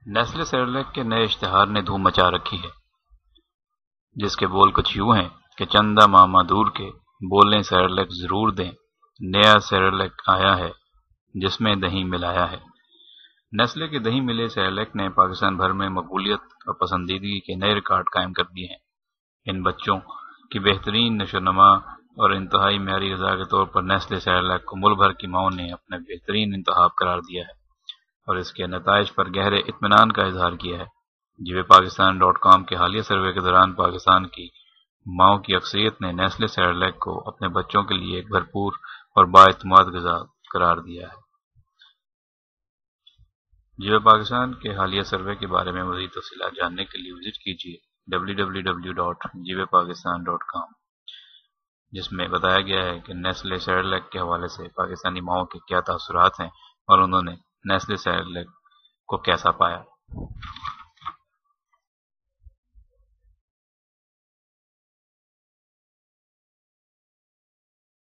Nestle Cerelac کے نئے اشتہار نے دھوم مچا رکھی ہے، جس کے بول کچھ یوں ہیں کہ چندہ ماما دور کے بولیں سیریلیک ضرور دیں، نیا سیریلیک آیا ہے جس میں دہی ملایا ہے۔ نیسلے کے دہی ملے سیریلیک نے پاکستان بھر میں مقبولیت اور پسندیدگی کے نئے ریکارڈ قائم کر دیے ہیں۔ ان بچوں کی بہترین نشوونما اور انتہائی معیاری غذا کے طور پر نیسلے سیریلیک کو ملک بھر کی ماؤں نے اپنا بہترین انتخاب قرار دیا ہے اور اس کے نتائج پر گہرے اطمینان کا اظہار کیا ہے۔ JioPakistan.com کے حالیہ سروے کے دوران پاکستان کی ماؤں کی اکثریت نے نیسلے سیریلیک کو اپنے بچوں کے لیے ایک بھرپور اور بااعتماد غذا قرار دیا ہے۔ جیو پاکستان کے حالیہ سروے کے بارے میں مزید تفصیلات جاننے کے لیے وزٹ کیجیے www.jiopakistan.com، جس میں بتایا گیا ہے کہ نیسلے سیریلیک کے حوالے سے پاکستانی ماؤں کے کیا تاثرات ہیں اور انہوں نے نیسلے سیریلیک کو کیسا پایا۔